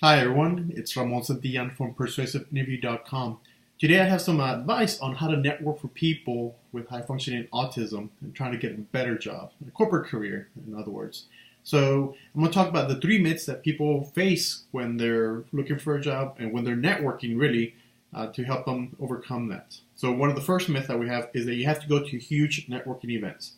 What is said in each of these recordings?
Hi everyone, it's Ramon Santillan from PersuasiveInterview.com. Today I have some advice on how to network for people with high functioning autism and trying to get a better job, a corporate career, in other words. So I'm going to talk about the three myths that people face when they're looking for a job and when they're networking really to help them overcome that. So one of the first myths that we have is that you have to go to huge networking events.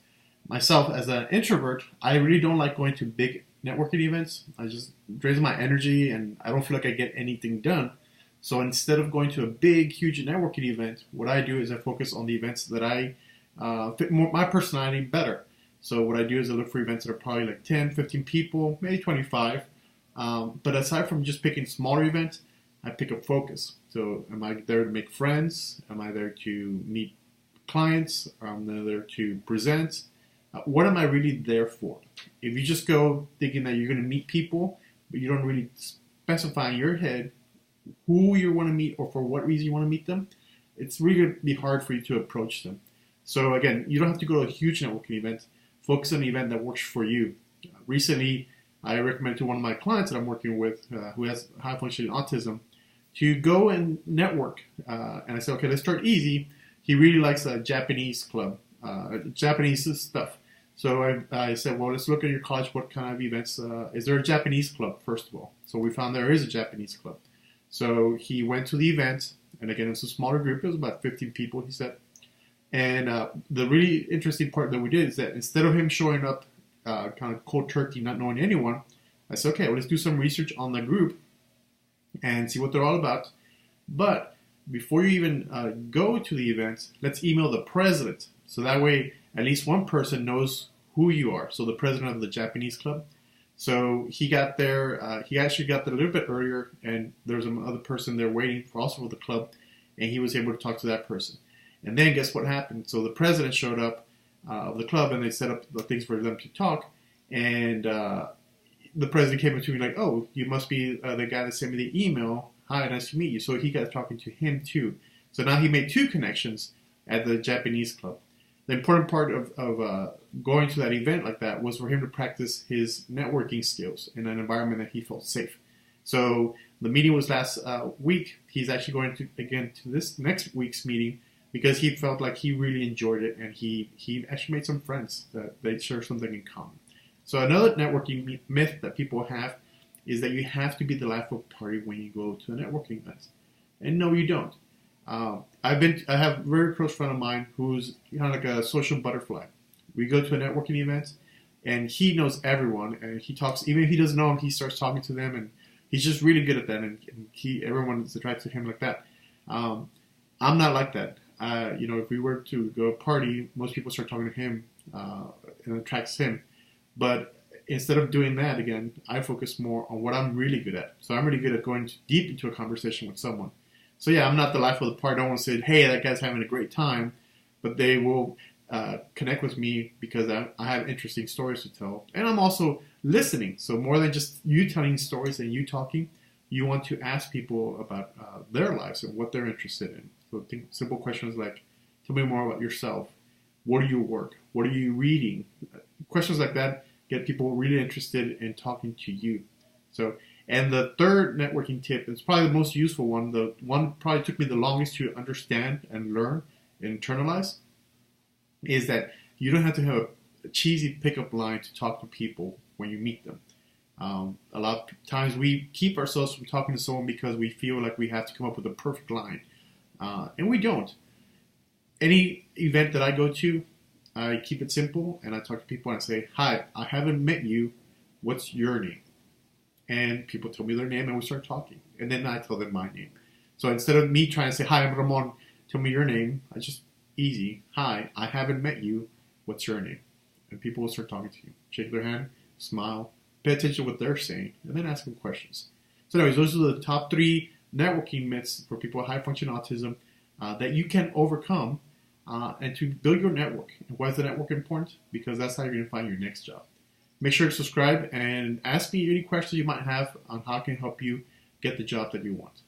Myself, as an introvert, I really don't like going to big networking events. I just drains my energy and I don't feel like I get anything done. So instead of going to a big, huge networking event, what I do is I focus on the events that I fit my personality better. So what I do is I look for events that are probably like 10, 15 people, maybe 25. But aside from just picking smaller events, I pick up focus. So am I there to make friends? Am I there to meet clients? Am I there to present? What am I really there for? If you just go thinking that you're going to meet people, but you don't really specify in your head who you want to meet or for what reason you want to meet them, it's really going to be hard for you to approach them. So again, you don't have to go to a huge networking event. Focus on an event that works for you. Recently, I recommended to one of my clients that I'm working with who has high functioning autism to go and network. And I said, okay, let's start easy. He really likes a Japanese club, Japanese stuff. So I said, well, let's look at your college. What kind of events? Is there a Japanese club, first of all? So we found there is a Japanese club. So he went to the event, and again, it's a smaller group. It was about 15 people, he said. And the really interesting part that we did is that instead of him showing up kind of cold turkey, not knowing anyone, I said, okay, well, let's do some research on the group and see what they're all about. But before you even go to the event, let's email the president. So that way, at least one person knows who you are. So the president of the Japanese club. So he got there. He actually got there a little bit earlier, and there was another person there waiting for also for the club, and he was able to talk to that person. And then guess what happened? So the president showed up of the club, and they set up the things for them to talk. And the president came up to me like, "Oh, you must be the guy that sent me the email. Hi, nice to meet you." So he got talking to him too. So now he made two connections at the Japanese club. The important part of going to that event like that was for him to practice his networking skills in an environment that he felt safe. So the meeting was last week. He's actually going to again to this next week's meeting because he felt like he really enjoyed it and he actually made some friends that they share something in common. So another networking myth that people have is that you have to be the life of the party when you go to a networking event. And no, you don't. I have a very close friend of mine who's kind of like a social butterfly. We go to a networking event, and he knows everyone, and he talks. Even if he doesn't know them, he starts talking to them, and he's just really good at that. And everyone is attracted to him like that. I'm not like that. If we were to go to a party, most people start talking to him, and it attracts him. But instead of doing that again, I focus more on what I'm really good at. So I'm really good at going deep into a conversation with someone. So yeah, I'm not the life of the party. I don't want to say, hey, that guy's having a great time, but they will connect with me because I have interesting stories to tell. And I'm also listening. So more than just you telling stories and you talking, you want to ask people about their lives and what they're interested in. So think simple questions like, tell me more about yourself. Where do you work? What are you reading? Questions like that get people really interested in talking to you. And the third networking tip is probably the most useful one. The one probably took me the longest to understand and learn and internalize is that you don't have to have a cheesy pickup line to talk to people when you meet them. A lot of times we keep ourselves from talking to someone because we feel like we have to come up with a perfect line. And we don't. Any event that I go to, I keep it simple and I talk to people and I say, hi, I haven't met you. What's your name? And people tell me their name and we start talking. And then I tell them my name. So instead of me trying to say, hi, I'm Ramon, tell me your name, I just, easy, hi, I haven't met you, what's your name? And people will start talking to you. Shake their hand, smile, pay attention to what they're saying, and then ask them questions. So anyways, those are the top three networking myths for people with high function autism that you can overcome and to build your network. And why is the network important? Because that's how you're going to find your next job. Make sure to subscribe and ask me any questions you might have on how I can help you get the job that you want.